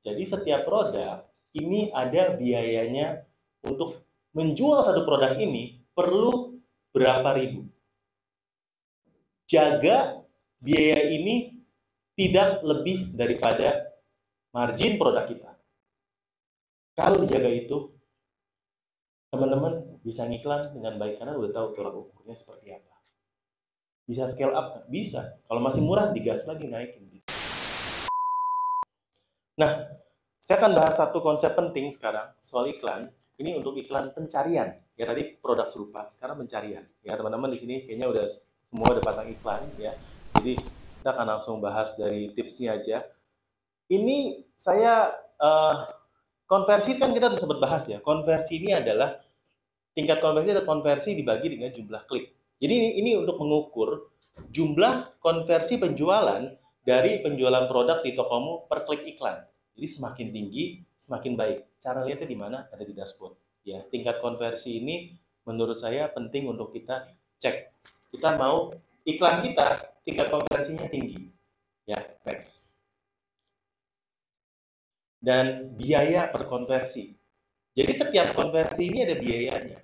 Jadi setiap produk ini ada biayanya untuk menjual satu produk ini perlu berapa ribu. Jaga biaya ini tidak lebih daripada margin produk kita. Kalau dijaga itu, teman-teman bisa ngiklan dengan baik karena udah tahu tolak ukurnya seperti apa. Bisa scale up? Bisa. Kalau masih murah, digas lagi, naikin. Nah, saya akan bahas satu konsep penting sekarang soal iklan. Ini untuk iklan pencarian. Ya tadi produk serupa, sekarang pencarian. Ya teman-teman di sini kayaknya udah semua udah pasang iklan ya. Jadi kita akan langsung bahas dari tipsnya aja. Ini saya konversi kan kita udah sempat bahas ya. Konversi ini adalah tingkat konversi ada konversi dibagi dengan jumlah klik. Jadi ini untuk mengukur jumlah konversi penjualan dari penjualan produk di tokomu per klik iklan. Jadi semakin tinggi, semakin baik. Cara lihatnya di mana? Ada di dashboard. Ya, tingkat konversi ini menurut saya penting untuk kita cek. Kita mau iklan kita tingkat konversinya tinggi. Ya, next. Dan biaya per konversi. Jadi setiap konversi ini ada biayanya.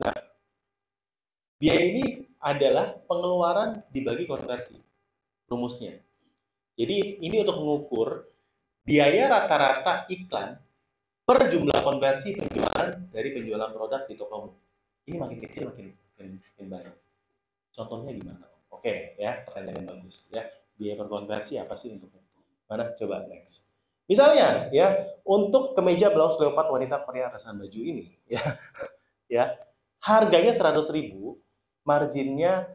Nah, biaya ini adalah pengeluaran dibagi konversi. Rumusnya. Jadi ini untuk mengukur biaya rata-rata iklan per jumlah konversi penjualan dari penjualan produk di tokomu. Ini makin kecil makin banyak. Contohnya gimana? Oke, ya, pertanyaan yang bagus ya. Biaya per konversi apa sih untuknya? Mana? Coba next. Misalnya ya, untuk kemeja blouse leopard wanita Korea atasan baju ini ya, harganya 100.000, marginnya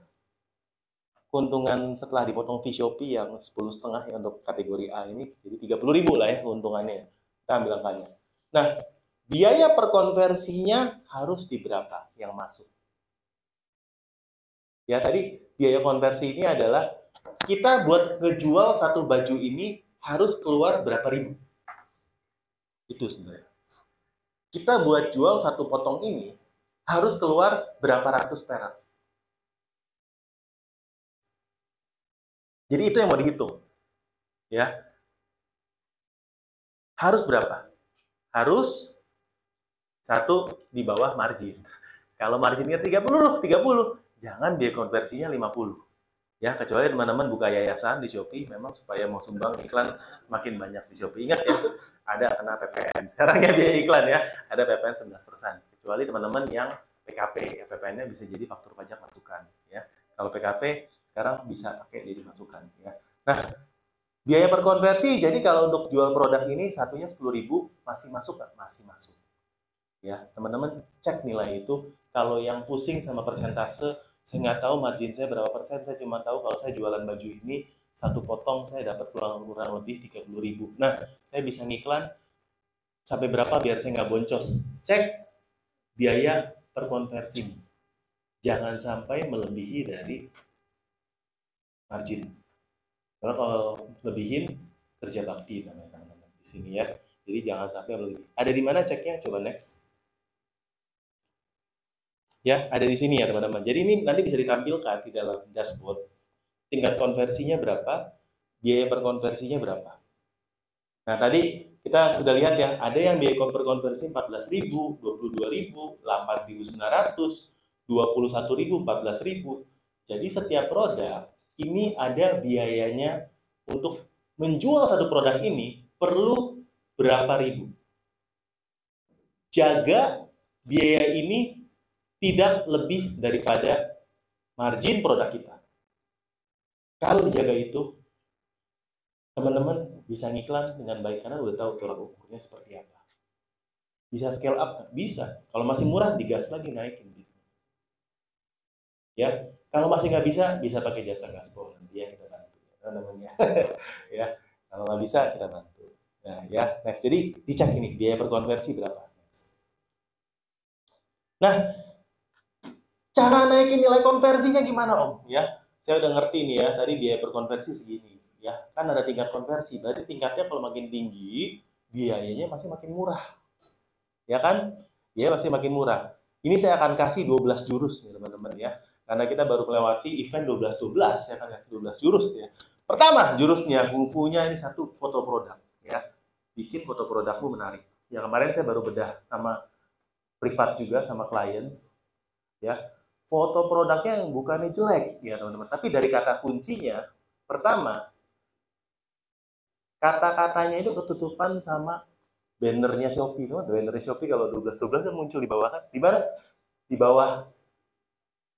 keuntungan setelah dipotong fee Shopee yang 10,5 ya untuk kategori A ini, jadi 30.000 lah ya keuntungannya. Kita ambil angkanya. Nah, biaya per konversinya harus di berapa yang masuk? Ya, tadi biaya konversi ini adalah kita buat ngejual satu baju ini harus keluar berapa ribu. Itu sebenarnya. Kita buat jual satu potong ini harus keluar berapa ratus perak. Jadi itu yang mau dihitung. Ya. Harus berapa? Harus satu di bawah margin. Kalau marginnya 30, jangan biaya konversinya 50. Ya, kecuali teman-teman buka yayasan di Shopee, memang supaya mau sumbang iklan makin banyak di Shopee. Ingat ya, ada kena PPN. Sekarang ya biaya iklan ya, ada PPN 11%. Kecuali teman-teman yang PKP, ya PPN-nya bisa jadi faktur pajak masukan. Ya, kalau PKP sekarang bisa pakai jadi masukan. Ya. Nah, biaya per konversi, jadi kalau untuk jual produk ini satunya 10.000, masih masuk nggak? Masih masuk. Ya, teman-teman cek nilai itu. Kalau yang pusing sama persentase, saya nggak tahu margin saya berapa persen, saya cuma tahu kalau saya jualan baju ini, satu potong saya dapat kurang lebih 30.000. Nah, saya bisa ngiklan sampai berapa biar saya nggak boncos. Cek biaya per konversi. Jangan sampai melebihi dari margin. Karena kalau lebihin, kerja bakti namanya teman-teman di sini ya. Jadi jangan sampai lebih. Ada di mana ceknya? Coba next. Ya, ada di sini ya teman-teman. Jadi ini nanti bisa ditampilkan di dalam dashboard. Tingkat konversinya berapa, biaya per konversinya berapa. Nah, tadi kita sudah lihat ya, ada yang biaya per konversi 14.000, 22.000, 8.900, 21.000, 14.000. Jadi setiap produk ini ada biayanya untuk menjual satu produk ini perlu berapa ribu. Jaga biaya ini tidak lebih daripada margin produk kita. Kalau dijaga itu, teman-teman bisa ngiklan dengan baik karena udah tahu tolak ukurnya seperti apa. Bisa scale up? Bisa. Kalau masih murah, digas lagi, naikin. Ya, kalau masih nggak bisa pakai jasa gaspol nanti ya kita bantu. Teman-teman ya. Ya, kalau nggak bisa kita bantu. Nah, ya, next. Jadi dicek ini biaya per konversi berapa. Nah, cara naikin nilai konversinya gimana Om? Ya, saya udah ngerti nih ya, tadi biaya per konversi segini. Ya, kan ada tingkat konversi, berarti tingkatnya kalau makin tinggi, biayanya masih makin murah. Ya kan? Biaya masih makin murah. Ini saya akan kasih 12 jurus nih teman-teman ya. Karena kita baru melewati event 12-12, saya akan kasih 12 jurus ya. Pertama, jurusnya, kungfunya ini satu, foto produk. Ya. bikin foto produkmu menarik. Ya kemarin saya baru bedah sama privat juga sama klien, ya foto produknya yang bukannya jelek ya teman-teman, tapi dari kata kuncinya, pertama kata-katanya itu ketutupan sama bannernya Shopee, teman. Bannernya Shopee kalau 12 kan muncul di bawah kan, di mana di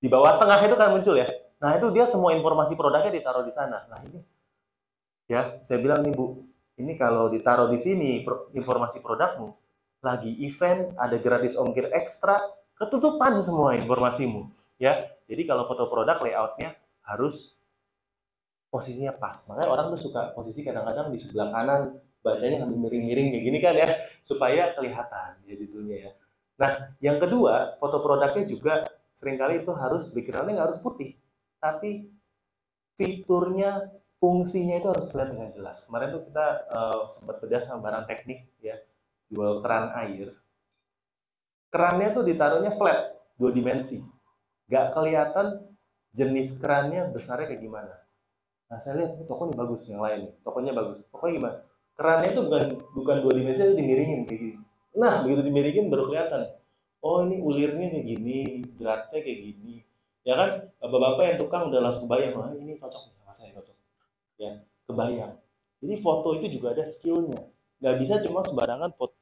bawah tengah itu kan muncul ya. Nah itu dia semua informasi produknya ditaruh di sana. Nah ini ya saya bilang nih Bu, ini kalau ditaruh di sini informasi produkmu, lagi event ada gratis ongkir ekstra, ketutupan semua informasimu ya. Jadi kalau foto produk layoutnya harus posisinya pas. Makanya orang tuh suka posisi kadang-kadang di sebelah kanan, bacanya sambil miring-miring kayak gini kan ya, supaya kelihatan ya judulnya ya. Nah, yang kedua, foto produknya juga seringkali itu harus backgroundnya nggak harus putih, tapi fiturnya, fungsinya itu harus terlihat dengan jelas. Kemarin tuh kita sempat bedah sama barang teknik ya, jual keran air. Kerannya tuh ditaruhnya flat, 2 dimensi. Nggak kelihatan jenis kerannya besarnya kayak gimana. Nah, saya lihat toko ini bagus, yang lain nih. Tokonya bagus. Pokoknya gimana? Kerannya itu bukan 2 dimensi, itu dimiringin kayak gini. Nah, begitu dimiringin baru kelihatan. Oh, ini ulirnya kayak gini, beratnya kayak gini. Ya kan, bapak-bapak yang tukang udah langsung kebayang, oh ini cocok nih sama saya, cocok. Ya, kebayang. Jadi foto itu juga ada skillnya. Nggak bisa cuma sembarangan foto.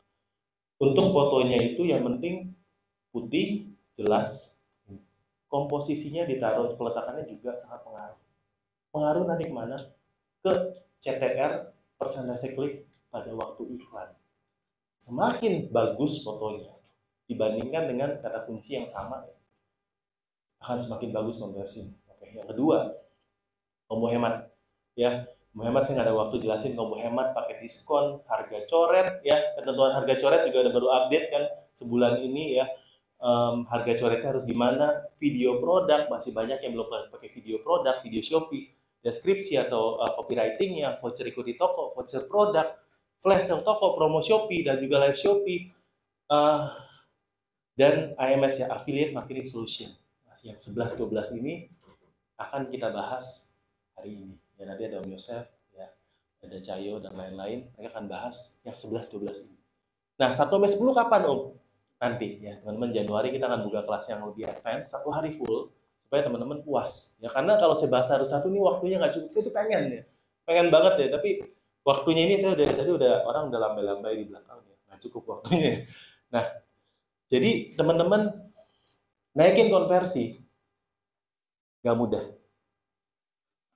Untuk fotonya itu yang penting putih, jelas. Komposisinya ditaruh, peletakannya juga sangat pengaruh nanti kemana? Ke CTR, persentase klik pada waktu iklan. Semakin bagus fotonya dibandingkan dengan kata kunci yang sama, akan semakin bagus konversinya. Oke, yang kedua, combo hemat. Ya, combo hemat saya nggak ada waktu jelasin combo hemat pakai diskon, harga coret ya. Ketentuan harga coret juga ada baru update kan sebulan ini ya. Harga coretnya harus gimana? Video produk masih banyak yang belum pakai video produk, video Shopee, deskripsi atau copywritingnya, voucher ikuti toko, voucher produk, flash sale toko, promo Shopee dan juga live Shopee, dan AMS ya, Affiliate Marketing Solution. Nah, yang 11-12 ini akan kita bahas hari ini. Ya nanti ada Om Yosef, ya, ada Cayo dan lain-lain. Mereka akan bahas yang 11-12 ini. Nah, 1-10 kapan Om? Nanti ya teman-teman, Januari kita akan buka kelas yang lebih advance 1 hari full supaya teman-teman puas ya, karena kalau saya bahas harus satu nih waktunya nggak cukup. Saya tuh pengen banget ya, tapi waktunya ini saya dari tadi orang udah lambai-lambai di belakang ya, nggak cukup waktunya. Nah jadi teman-teman naikin konversi nggak mudah.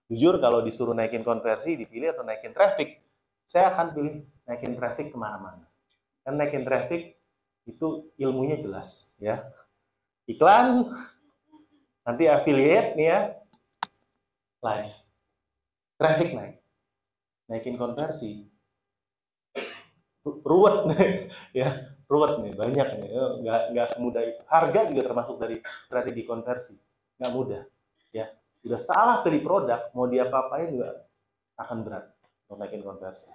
Jujur kalau disuruh naikin konversi dipilih atau naikin traffic, saya akan pilih naikin traffic kemana-mana. Kan naikin traffic itu ilmunya jelas ya. Iklan, nanti affiliate nih ya, live, traffic naik, naikin konversi, ruwet nih ya, ruwet nih, banyak nih, nggak semudah itu. Harga juga termasuk dari strategi konversi, nggak mudah ya. Udah salah pilih produk, mau diapa-apain juga akan berat untuk naikin konversi.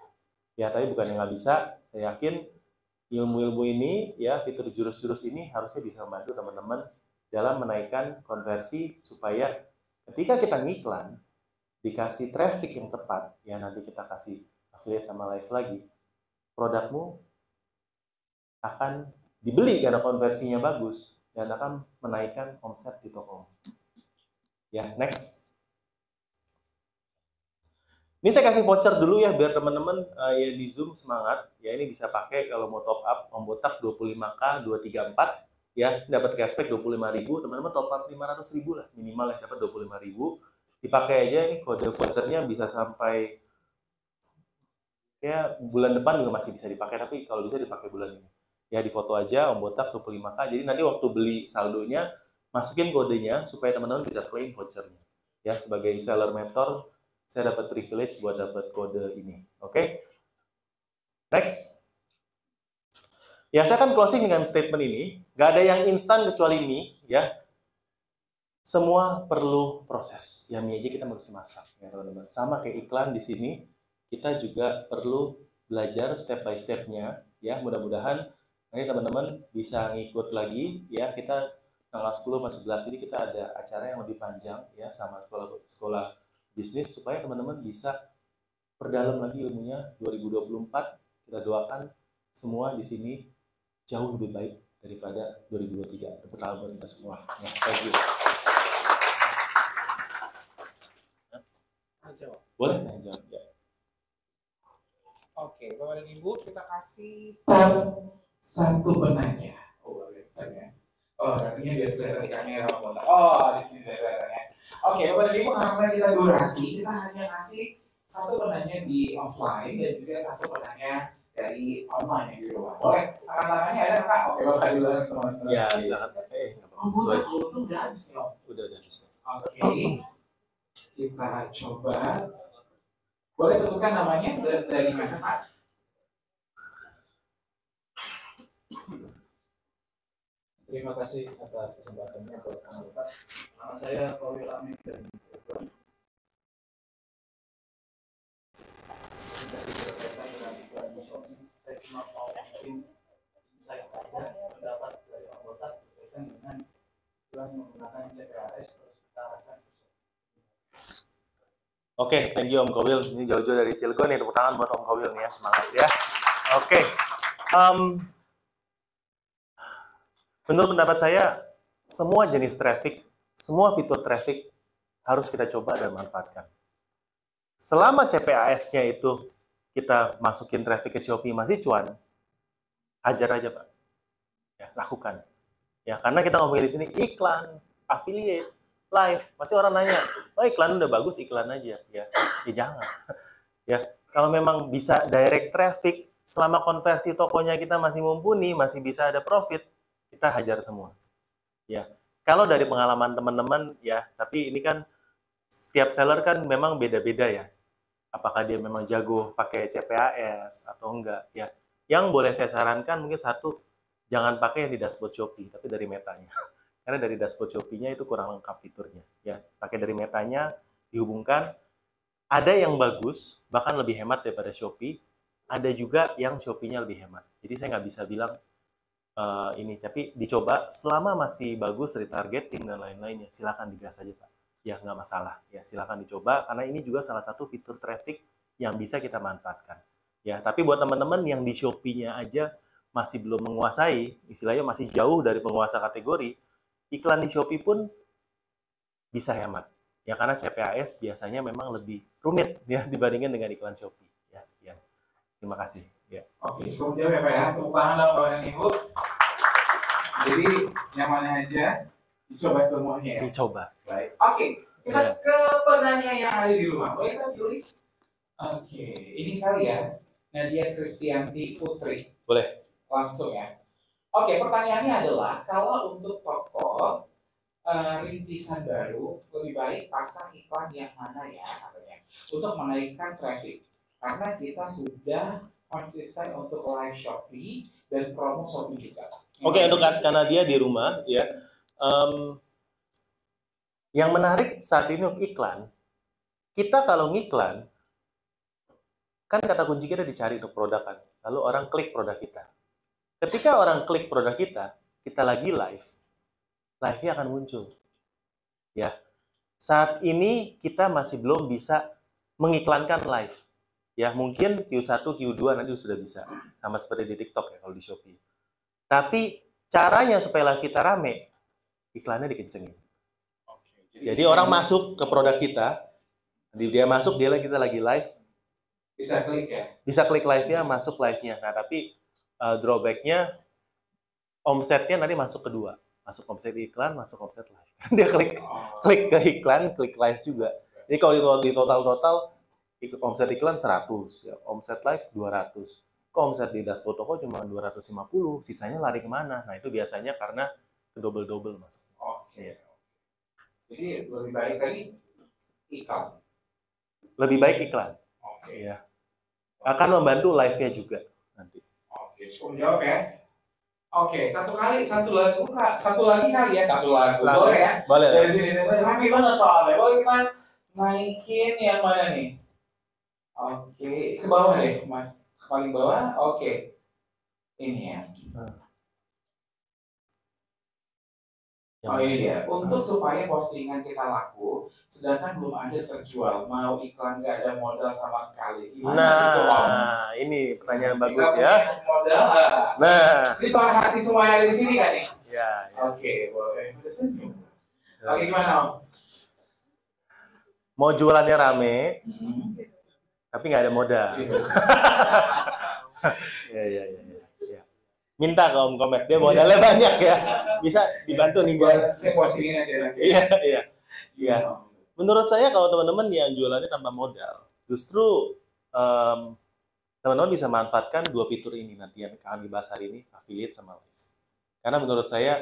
Ya tapi bukan yang nggak bisa, saya yakin ilmu-ilmu ini ya, fitur jurus-jurus ini harusnya bisa membantu teman-teman dalam menaikkan konversi supaya ketika kita ngiklan dikasih traffic yang tepat ya, nanti kita kasih affiliate sama live lagi, produkmu akan dibeli karena konversinya bagus dan akan menaikkan omset di toko. Ya, next. Ini saya kasih voucher dulu ya biar teman-teman ya di Zoom semangat. Ya ini bisa pakai kalau mau top up Om Botak 25K 234 ya, dapat cashback 25.000. Teman-teman top up 500.000 lah minimal ya, dapat 25.000. Dipakai aja, ini kode vouchernya bisa sampai ya bulan depan juga masih bisa dipakai, tapi kalau bisa dipakai bulan ini. Ya di foto aja Om Botak 25K. Jadi nanti waktu beli saldonya masukin kodenya supaya teman-teman bisa claim vouchernya. Ya sebagai seller mentor saya dapat privilege buat dapat kode ini. Oke? Next. Ya, saya akan closing dengan statement ini. Nggak ada yang instan kecuali mie, ya. Semua perlu proses. Ya, mie aja kita mesti masak, ya teman-teman. Sama kayak iklan di sini, kita juga perlu belajar step by step-nya, ya. Mudah-mudahan nanti teman-teman bisa ngikut lagi, ya. Kita tanggal 10 sama 11 ini kita ada acara yang lebih panjang, ya, sama sekolah bisnis supaya teman-teman bisa perdalam lagi ilmunya. 2024 Kita doakan semua di sini jauh lebih baik daripada 2023. Tepuk tangan buat kita semua. Ya, thank you. Boleh jawab ya. Oke, Bapak dan Ibu, kita kasih satu penanya. Oh, tanya. Oh, artinya biar kelihatan di kamera. Oh, di sini kelihatannya. Oke, Bapak dan Ibu, karena kita durasi, kita hanya kasih satu penanya di offline dan juga satu penanya dari online yang di rumah. Boleh? Tangannya ada Kak? Oke, Bapak duluan semua. Ya, silakan. Oh, itu udah habis nih, Om. Udah habis. Oke. Kita coba. Boleh sebutkan namanya dari mana, Pak? Terima kasih atas kesempatannya buat kamu, Pak. Nama saya Kawil Amin dari Cirebon. Dari berkaitan dengan iklan di Shopee, saya cuma mau mungkin insight aja pendapat dari anggota berkaitan dengan iklan menggunakan CPAS terus kita arahkan ke Shopee. Oke, thank you Om Kawil. Ini jauh-jauh dari Cilegon nih, tepuk tangan buat Om Kawil nih ya, semangat ya. Oke. Menurut pendapat saya, semua jenis traffic, semua fitur traffic harus kita coba dan manfaatkan. Selama CPAS-nya itu kita masukin traffic ke Shopee masih cuan, hajar aja Pak. Ya, lakukan. Ya, karena kita ngomongin di sini iklan, affiliate, live. Masih orang nanya, oh iklan udah bagus, iklan aja. Ya jangan. Ya, kalau memang bisa direct traffic, selama konversi tokonya kita masih mumpuni, masih bisa ada profit, kita hajar semua. Ya, kalau dari pengalaman teman-teman ya, tapi ini kan setiap seller kan memang beda-beda ya. Apakah dia memang jago pakai CPAS atau enggak ya. Yang boleh saya sarankan mungkin satu, jangan pakai yang di dashboard Shopee, tapi dari metanya. Karena dari dashboard Shopee-nya itu kurang lengkap fiturnya. Ya, pakai dari metanya, dihubungkan. Ada yang bagus, bahkan lebih hemat daripada Shopee. Ada juga yang Shopee-nya lebih hemat. Jadi saya nggak bisa bilang ini, tapi dicoba selama masih bagus retargeting dan lain-lainnya, silakan digas aja Pak. Ya nggak masalah. Ya silakan dicoba karena ini juga salah satu fitur traffic yang bisa kita manfaatkan. Ya, tapi buat teman-teman yang di Shopee-nya aja masih belum menguasai, istilahnya masih jauh dari penguasa kategori, iklan di Shopee pun bisa hemat. Ya karena CPAS biasanya memang lebih rumit ya dibandingkan dengan iklan Shopee. Ya, sekian. Terima kasih. Ya. Oke, cukup jauh ya Pak ya. Tepuk tangan dong Bapak dan Ibu. Jadi nyaman aja, dicoba semuanya ya. Dicoba. Baik. Oke, kita ke penanya yang ada di rumah. Boleh kita pilih? Oke, ini kali ya. Nadia Kristianti Putri. Boleh. Langsung ya. Oke, pertanyaannya adalah kalau untuk toko rintisan baru lebih baik pasang iklan yang mana ya katanya untuk menaikkan traffic karena kita sudah konsisten untuk live Shopee dan promo Shopee juga. Oke, untuk karena dia di rumah ya. Yang menarik saat ini untuk iklan, kita kalau ngiklan kan kata kunci kita dicari untuk produk kan. Lalu orang klik produk kita. Ketika orang klik produk kita, kita lagi live. Live-nya akan muncul. Ya. Saat ini kita masih belum bisa mengiklankan live. Ya, mungkin Q1, Q2 nanti sudah bisa. Sama seperti di TikTok ya kalau di Shopee. Tapi caranya supaya live kita rame, iklannya dikencengin. Jadi orang masuk ke produk kita, dia masuk, kita lagi live. Bisa klik ya? Bisa klik live-nya, masuk live-nya. Nah, tapi drawback-nya, omsetnya nanti masuk kedua. Masuk omset iklan, masuk omset live. Dia klik ke iklan, klik live juga. Jadi kalau di total omset iklan 100, ya, omset live 200. Kok omset di dashboard toko cuma 250, sisanya lari kemana? Nah, itu biasanya karena double-double masuk. Oke. Jadi lebih baik tadi iklan. Lebih baik iklan. Oke. Ya. Akan membantu live-nya juga nanti. Oke, cukup jawab ya. Oke, satu lagi kali ya, satu lagu. Boleh ya? Boleh. Dari sini rame banget soalnya. Boleh kita naikin yang mana nih? Oke, ke bawah deh, Mas. Paling bawah. Oke. Ini ya. Oh ini dia, untuk supaya postingan kita laku, sedangkan belum ada terjual, mau iklan nggak ada modal sama sekali. Gimana itu, Om? Nah, ini pertanyaan bagus Kita ya. punya modal. Nah, Ini soal hati semua yang ada di sini kan nih? ya, ya. Oke, boleh. Udah senyum. Oke, gimana, Om? Mau jualannya rame, tapi nggak ada modal. Ya, ya, ya, ya. Minta ke Om Komet, dia modalnya banyak ya. Bisa dibantu nih, Jan. Saya postingin aja nanti. Iya, iya. Iya. Menurut saya kalau teman-teman yang jualannya tanpa modal, justru teman-teman bisa manfaatkan dua fitur ini nanti yang akan dibahas hari ini, affiliate sama live. Karena menurut saya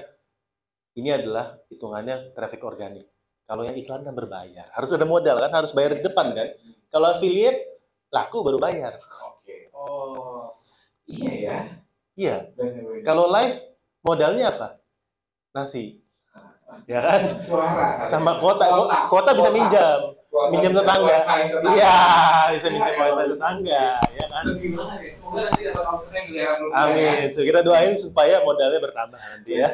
ini adalah hitungannya traffic organik. Kalau yang iklan kan berbayar, harus ada modal kan, harus bayar di depan kan. Kalau affiliate laku baru bayar. Oke. Oh, iya ya. Iya. Benar-benar. Kalau live modalnya apa? Nasi. Ya kan? Suara. Sama kota bisa minjam. Minjam tetangga. Iya, bisa minjam wifi tetangga, ya kan? Sedih banget ya. Semoga nanti dapat omsetnya miliaran rupiah. Amin. So, kita doain supaya modalnya bertambah nanti ya.